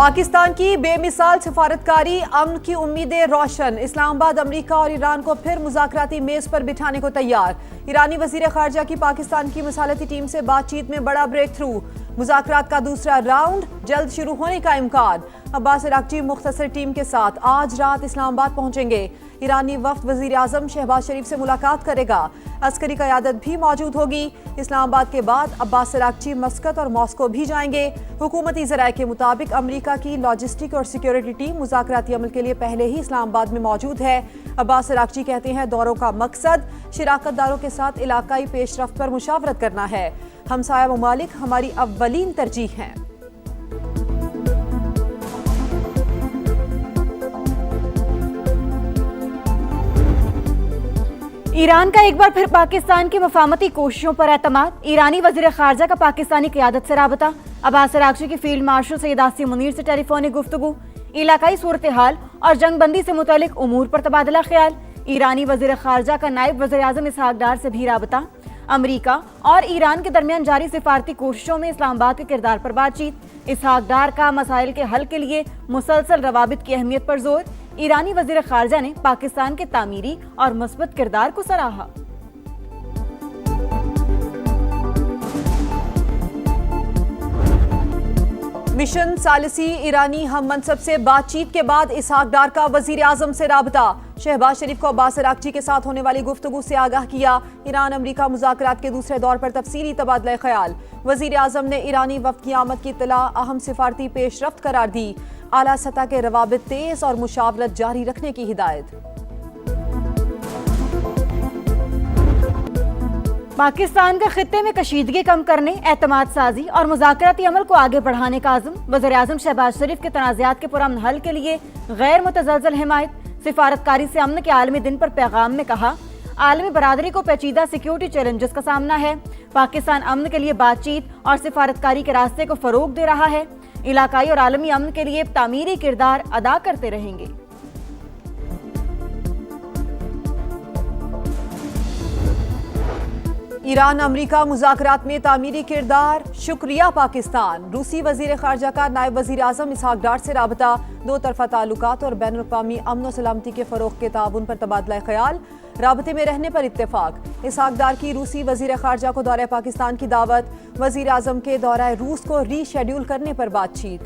पाकिस्तान की बेमिसाल सिफारतकारी, अमन की उम्मीदें रोशन। इस्लामाबाद अमेरिका और ईरान को फिर मुज़ाकराती मेज पर बिठाने को तैयार। ईरानी वज़ीर ख़ारजा की पाकिस्तान की मसालती टीम से बातचीत में बड़ा ब्रेक थ्रू। मुज़ाकरात का दूसरा राउंड जल्द शुरू होने का इम्कान। अब्बास अराग़ची मुख्तसर टीम के साथ आज रात इस्लामाबाद पहुंचेंगे। ईरानी वफ़द वज़ीर आज़म शहबाज शरीफ से मुलाकात करेगा। अस्करी क़यादत भी मौजूद होगी। इस्लामाबाद के बाद अब्बास अराग़ची मस्कत और मॉस्को भी जाएंगे। हुकूमती ज़राए के मुताबिक अमरीका की लॉजिस्टिक और सिक्योरिटी टीम मुज़ाकराती अमल के लिए पहले ही इस्लामाबाद में मौजूद है। अब्बास अराग़ची कहते हैं दौरों का मकसद शिराकतदारों के साथ इलाकाई पेशरफ्त पर मुशावरत करना है। हमसाया ममालिक हमारी अव्वलीन तरजीह हैं। ईरान का एक बार फिर पाकिस्तान की मफामती कोशिशों पर एतमाद। ईरानी वज़ीर ख़ारजा का पाकिस्तानी क़यादत से राबता। अब्बास अराग़ची की फील्ड मार्शल सैयद आसिम मुनीर से टेलीफोनिक गुफ्तगू। इलाकाई सूरत हाल और जंगबंदी से मुतल्लिक उमूर पर तबादला ख्याल। ईरानी वज़ीर ख़ारजा का नायब वज़ीर आज़म इसहाक डार से भी राबता। अमरीका और ईरान के दरमियान जारी सिफारती कोशिशों में इस्लामाबाद के किरदार पर बातचीत। इसहाक डार का मसाइल के हल के लिए मुसलसल रवाबित की अहमियत पर जोर। ईरानी वज़ीर ख़ारजा ने पाकिस्तान के तामीरी और मुस्बत किरदार को सराहा। मिशन सालिसी ईरानी हम मनसब से बातचीत के बाद इसहाक डार का वज़ीर आज़म से राबता। शहबाज शरीफ को अब्बास अराग़ची के साथ होने वाली गुफ्तगू से आगाह किया। ईरान अमरीका मुज़ाकरात के दूसरे दौर पर तफसीली तबादला ख्याल। वज़ीर आज़म ने ईरानी वफ़द की आमद की इत्तला अहम सिफारती पेशरफ्त करार दी। आला सतह के रवाबित तेज और मुशावरत जारी रखने की हिदायत। पाकिस्तान का खित्ते में कशीदगी कम करने, एतमाद साजी और मुज़ाकराती अमल को आगे बढ़ाने का आज़म। वज़ीर आज़म शहबाज शरीफ के तनाज़ात के पुरअमन हल के लिए गैर मुतज़लज़ल हिमायत। सिफारतकारी से अमन के आलमी दिन पर पैगाम में कहा, आलमी बरादरी को पेचीदा सिक्योरिटी चैलेंजेस का सामना है। पाकिस्तान अमन के लिए बातचीत और सिफारतकारी के रास्ते को फ़रोग दे रहा है। इलाकाई और आलमी अमन के लिए तामीरी किरदार अदा करते रहेंगे। ईरान अमरीका मुज़ाकरात में तामीरी किरदार, शुक्रिया पाकिस्तान। रूसी वज़ीर ख़ारजा का नायब वज़ीर आज़म इसहाक डार से राबता। दो तरफ़ा ताल्लुकात और बैनुल अक़वामी अमन और सलामती के फ़रोग़ के ताउन पर तबादला ख्याल। राबते में रहने पर इत्तेफाक। इसहाक डार की रूसी वज़ीर ख़ारजा को दौरे पाकिस्तान की दावत। वज़ीर आज़म के दौरे रूस को रीशेड्यूल करने पर बातचीत।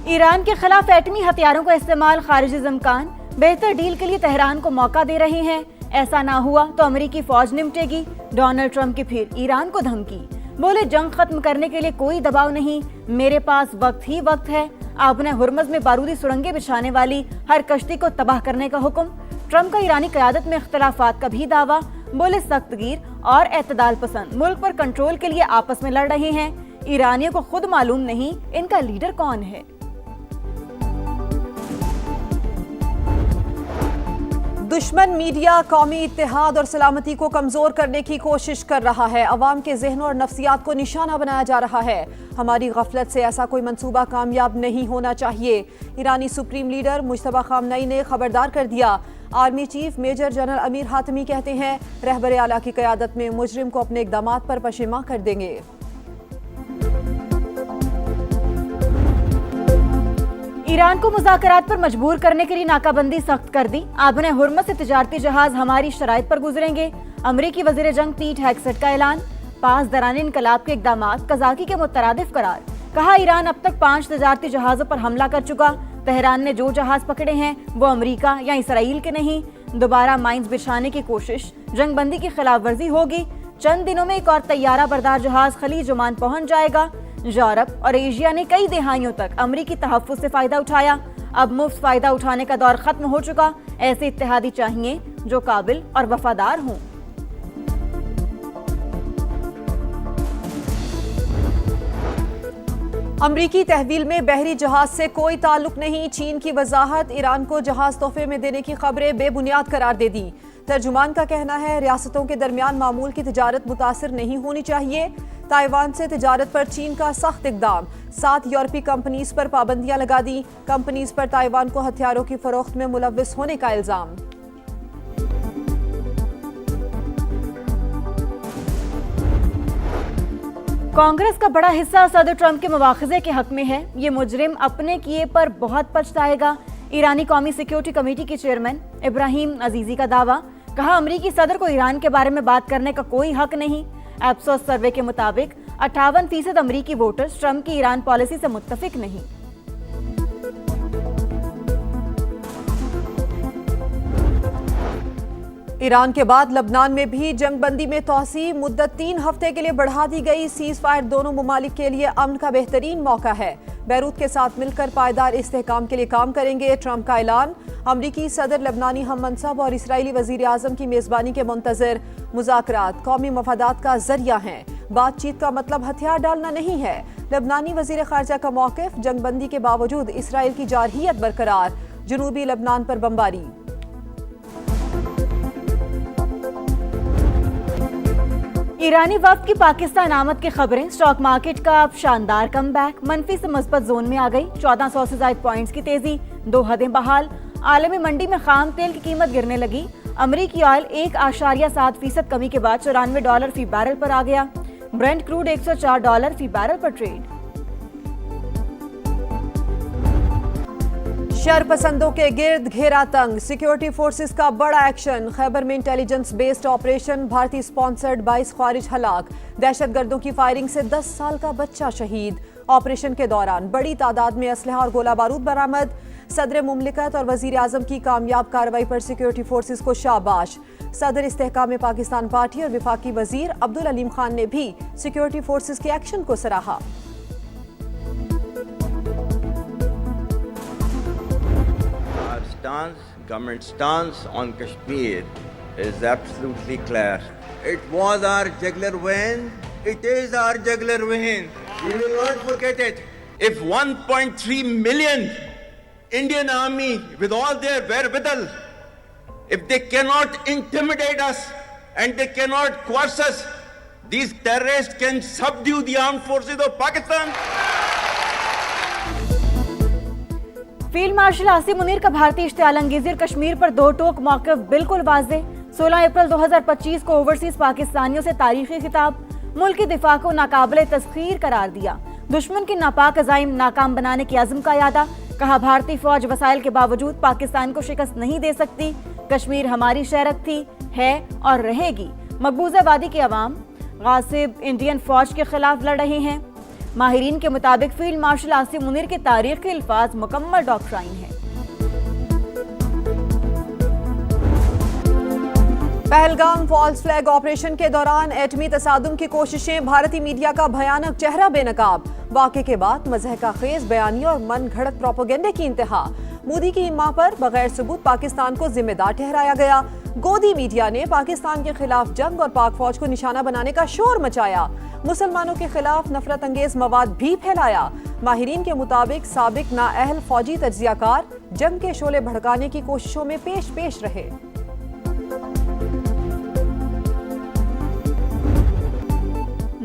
ईरान के खिलाफ एटमी हथियारों का इस्तेमाल खारिजी इम्कान। बेहतर डील के लिए तेहरान को मौका दे रहे हैं। ऐसा ना हुआ तो अमेरिकी फौज निपटेगी। डोनाल्ड ट्रंप की फिर ईरान को धमकी। बोले जंग खत्म करने के लिए कोई दबाव नहीं, मेरे पास वक्त ही वक्त है। आपने हुर्मज़ में बारूदी सुरंगें बिछाने वाली हर कश्ती को तबाह करने का हुक्म। ट्रंप का ईरानी क़यादत में इख्तिलाफात का भी दावा। बोले सख्तगीर और एतदाल पसंद मुल्क पर कंट्रोल के लिए आपस में लड़ रहे हैं। ईरानियों को खुद मालूम नहीं इनका लीडर कौन है। दुश्मन मीडिया कौमी इत्तेहाद और सलामती को कमजोर करने की कोशिश कर रहा है। अवाम के ज़हनों और नफ्सियात को निशाना बनाया जा रहा है। हमारी गफलत से ऐसा कोई मंसूबा कामयाब नहीं होना चाहिए। ईरानी सुप्रीम लीडर मुज्तबा खामनई ने खबरदार कर दिया। Army chief major general Amir Hatami कहते हैं रहबर आला की क़यादत में मुजरिम को अपने इक़दामात पर पशेमा कर देंगे। ईरान को मुज़ाकरात पर मजबूर करने के लिए नाकाबंदी सख्त कर दी। आबने हुर्मज़ से तिजारती जहाज हमारी शराइत पर गुजरेंगे। अमरीकी वज़ीर जंग पीट हेगसेट का ऐलान। पास दरान इनकलाब के इक़दामात कज़ाकी के मुतरादिफ करार। कहा ईरान अब तक 5 तिजारती जहाज़ों पर हमला कर चुका। तेहरान ने जो जहाज पकड़े हैं वो अमरीका या इसराइल के नहीं। दोबारा माइंस बिछाने की कोशिश जंगबंदी की खिलाफ वर्जी होगी। चंद दिनों में एक और तैयारा बरदार जहाज खलीज ओमान पहुंच जाएगा। यूरोप और एशिया ने कई दहाइयों तक अमरीकी तहफ़्फ़ुज़ से फ़ायदा उठाया। अब मुफ्त फ़ायदा उठाने का दौर ख़त्म हो चुका। ऐसे इत्तेहादी चाहिए जो काबिल और वफादार हों। अमरीकी तहवील में बहरी जहाज से कोई ताल्लुक नहीं। चीन की वजाहत। ईरान को जहाज तोहफे में देने की खबरें बेबुनियाद करार दे दी। तर्जुमान का कहना है रियासतों के दरमियान मामूल की तिजारत मुतासिर नहीं होनी चाहिए। ताइवान से तिजारत पर चीन का सख्त इक़दाम। 7 यूरोपीय कंपनीज पर पाबंदियां लगा दी। कंपनीज पर ताइवान को हथियारों की फरोख्त में मुलव्विस होने का इल्जाम। कांग्रेस का बड़ा हिस्सा सदर ट्रंप के मुआवजे के हक में है। ये मुजरिम अपने किए पर बहुत पछताएगा। ईरानी कौमी सिक्योरिटी कमेटी के चेयरमैन इब्राहिम अजीजी का दावा। कहा, अमरीकी सदर को ईरान के बारे में बात करने का कोई हक नहीं। एप्सोस सर्वे के मुताबिक 58% अमरीकी वोटर्स ट्रंप की ईरान पॉलिसी से मुत्तफिक नहीं। ईरान के बाद लबनान में भी जंगबंदी में तोसी। मुद्दत 3 हफ्ते के लिए बढ़ा दी गई। सीज फायर दोनों ममालिक के लिए अमन का बेहतरीन मौका है। बैरूत के साथ मिलकर पायदार इस्तेहकाम के लिए काम करेंगे। ट्रंप का ऐलान। अमरीकी सदर लबनानी हम मनसब और इसराइली वजीर आजम की मेजबानी के मुंतजर। मुज़ाकरात कौमी मफादात का जरिया हैं। बातचीत का मतलब हथियार डालना नहीं है। लबनानी वजीर खारजा का मौक़िफ़। जंगबंदी के बावजूद इसराइल की जारहियत बरकरार। जनूबी लबनान पर बमबारी। ईरानी वफ्द की पाकिस्तान आमद की खबरें। स्टॉक मार्केट का अब शानदार कमबैक। मनफी से मुस्बत जोन में आ गई। 1400 से ज्यादा पॉइंट्स की तेजी। 2 हदें बहाल। आलमी मंडी में खाम तेल की कीमत गिरने लगी। अमरीकी ऑयल 1.7% कमी के बाद $94 फी बैरल पर आ गया। ब्रेंट क्रूड $104 फी बैरल पर ट्रेड। शरपसंदों के गिर्द घेरा तंग। सिक्योरिटी फोर्सेस का बड़ा एक्शन। खैबर में इंटेलिजेंस बेस्ड ऑपरेशन। भारतीय स्पॉन्सर्ड 22 ख्वारिज हलाक। दहशतगर्दों की फायरिंग से 10 साल का बच्चा शहीद। ऑपरेशन के दौरान बड़ी तादाद में असलहा और गोला बारूद बरामद। सदर मुमलिकत और वजीर आजम की कामयाब कार्रवाई पर सिक्योरिटी फोर्सेस को शाबाश। सदर इस्तेहकाम पाकिस्तान पार्टी और विफाकी वजीर अब्दुल अलीम खान ने भी सिक्योरिटी फोर्सेस के एक्शन को सराहा। Government stance on Kashmir is absolutely clear. It was our jugular vein. It is our jugular vein. We will not forget it. If 1.3 million Indian army with all their wherewithal, if they cannot intimidate us and they cannot coerce us, these terrorists can subdue the armed forces of Pakistan. Field marshal Asim Munir का भारतीय इश्तियाल अंगेजी और कश्मीर पर 2 टोक मौक़िफ़ बिल्कुल वाज़ेह। 16 अप्रैल 2025 को overseas पाकिस्तानियों से तारीखी खिताब। मुल्क की दिफा को नाकाबिले तस्खीर करार दिया। दुश्मन की नापाक अज़ाइम नाकाम बनाने की अज़्म का यादा। कहा, भारतीय फौज वसाइल के बावजूद पाकिस्तान को शिकस्त नहीं दे सकती। कश्मीर हमारी शहरत थी, है और रहेगी। मकबूजा वादी के अवाम गासिब इंडियन फौज के खिलाफ लड़ रहे हैं। माहिरीन के मुताबिक फील्ड मार्शल आसिम मुनीर के तारीखी अल्फाज मुकम्मल डॉक्ट्राइन है। पहलगाम फॉल्स फ्लैग ऑपरेशन के दौरान एटमी तसादुम की कोशिशें। भारतीय मीडिया का भयानक चेहरा बेनकाब। वाक़े के बाद मज़हका खेज बयानियों और मन घड़त प्रोपेगेंडे की इंतहा। मोदी की हिम्मा पर बगैर सबूत पाकिस्तान को जिम्मेदार ठहराया गया। गोदी मीडिया ने पाकिस्तान के खिलाफ जंग और पाक फौज को निशाना बनाने का शोर मचाया। मुसलमानों के खिलाफ नफरत अंगेज मवाद भी फैलाया। माहिरीन के मुताबिक साबिक नाअहल फौजी तज्जियाकार जंग के शोले भड़काने की कोशिशों में पेश रहे।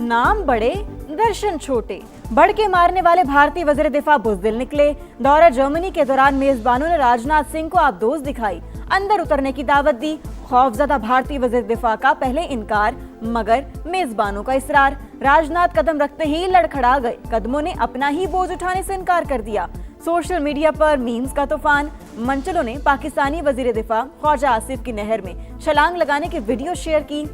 नाम बड़े, दर्शन छोटे। बढ़ के मारने वाले भारतीय वजीर दिफा बुज़दिल निकले। दौरा जर्मनी के दौरान मेजबानों ने राजनाथ सिंह को आबदोज दिखाई। अंदर उतरने की दावत दी। खौफजदा भारतीय वजीर दिफा का पहले इनकार, मगर मेजबानों का इसरार। राजनाथ कदम रखते ही लड़खड़ा गए। कदमों ने अपना ही बोझ उठाने से इनकार कर दिया। सोशल मीडिया पर मीम्स का तूफान। मंचलों ने पाकिस्तानी वजीर दिफा ख्वाजा आसिफ की नहर में छलांग लगाने की वीडियो शेयर की।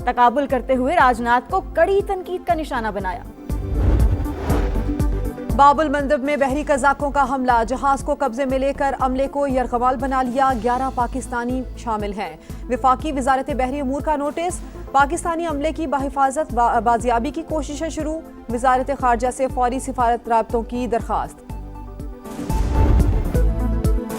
तकाबुल करते हुए राजनाथ को कड़ी तनकीद का निशाना बनाया। बाबुल मंदब में बहरी कज़ाकों का हमला। जहाज को कब्जे में लेकर अमले को यरगमाल बना लिया। 11 पाकिस्तानी शामिल हैं। विफाकी वजारत बहरी अमूर का नोटिस। पाकिस्तानी अमले की बाहिफाजत बाजियाबी की कोशिशें शुरू। वजारत खारजा से फौरी सिफारत राब्तों की दरखास्त।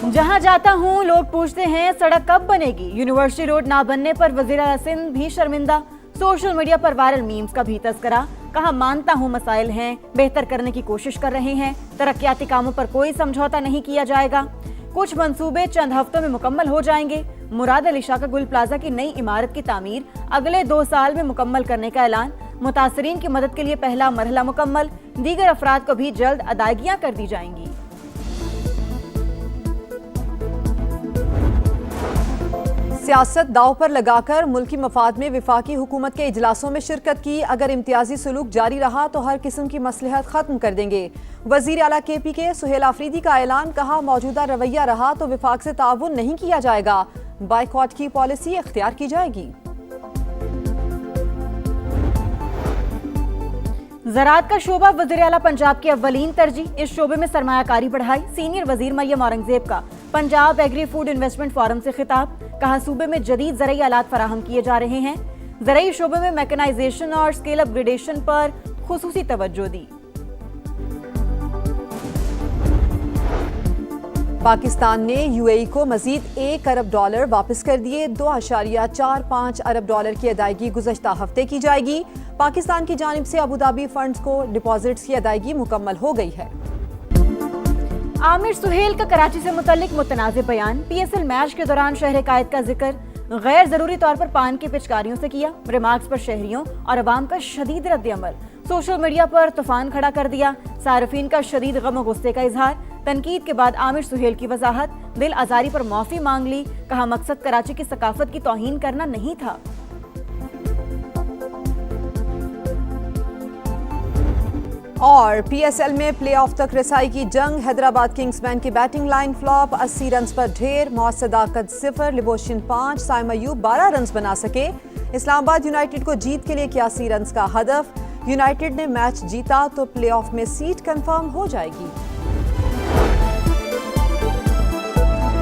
जहां जाता हूं लोग पूछते हैं सड़क कब बनेगी। यूनिवर्सिटी रोड ना बनने पर वजीर आला सिंध भी शर्मिंदा। सोशल मीडिया पर वायरल मीम्स का भी तस्करा। कहा, मानता हूं मसाइल हैं, बेहतर करने की कोशिश कर रहे हैं। तरक्याती कामों पर कोई समझौता नहीं किया जाएगा। कुछ मंसूबे चंद हफ्तों में मुकम्मल हो जाएंगे। मुराद अली शाह का गुल प्लाजा की नई इमारत की तामीर अगले 2 साल में मुकम्मल करने का ऐलान। मुतासरीन की मदद के लिए पहला मरहला मुकम्मल। दीगर अफराद को भी जल्द अदायगियां कर दी जाएंगी। सियासत दाव पर लगाकर मुल्की मफाद में विफाकी हुकूमत के इजलासों में शिरकत की। अगर इम्तियाजी सुलूक जारी रहा तो हर किस्म की मसलहत खत्म कर देंगे। वजीर आला KP के सुहेल आफरीदी का ऐलान, कहा मौजूदा रवैया रहा तो विफाक से ताउन नहीं किया जाएगा, बाइकॉट की पॉलिसी इख्तियार की जाएगी। ज़राअत का शोबा वज़ीर आला पंजाब की अव्वलीन तरजीह, इस शोबे में सरमायाकारी बढ़ाई। सीनियर वजीर मरियम औरंगजेब का Punjab agri food investment forum से खिताब, कहा सूबे में जदीद ज़रई आलात फराहम किए जा रहे हैं। ज़रई शोबे में मैकेनाइजेशन और स्केल अपग्रेडेशन पर खुसूसी तवज्जो दी। पाकिस्तान ने UAE को मजीद $1 अरब वापस कर दिए। $2.45 अरब की अदायगी गुज़श्ता हफ्ते की जाएगी। पाकिस्तान की जानिब से अबू धाबी फंड्स को डिपॉजिट्स की अदायगी मुकम्मल हो गई है। आमिर सुहेल का कराची से मुतल्लिक मुतनाज़िर बयान, PSL मैच के दौरान शहर कायद का जिक्र गैर जरूरी तौर पर पान की पिचकारियों से किया। रिमार्क्स पर शहरियों और अवाम का शदीद रद्द-ए-अमल, सोशल मीडिया पर तूफान खड़ा कर दिया। सार्फिन का शदीद गम और गुस्से का इजहार। तनकीद के बाद आमिर सुहेल की वजाहत, दिल आजारी पर माफी मांग ली। कहा मकसद कराची की सकाफत की तौहीन करना नहीं था। और PSL में प्लेऑफ तक रसाई की जंग, हैदराबाद किंग्समैन की बैटिंग लाइन फ्लॉप। 80 रन पर ढेर, मोहम्मद सदाकत 0, लिबोशन 5, साइम अयूब 12 रन बना सके। इस्लामाबाद यूनाइटेड को जीत के लिए 81 रन का हदफ। यूनाइटेड ने मैच जीता तो प्लेऑफ में सीट कंफर्म हो जाएगी।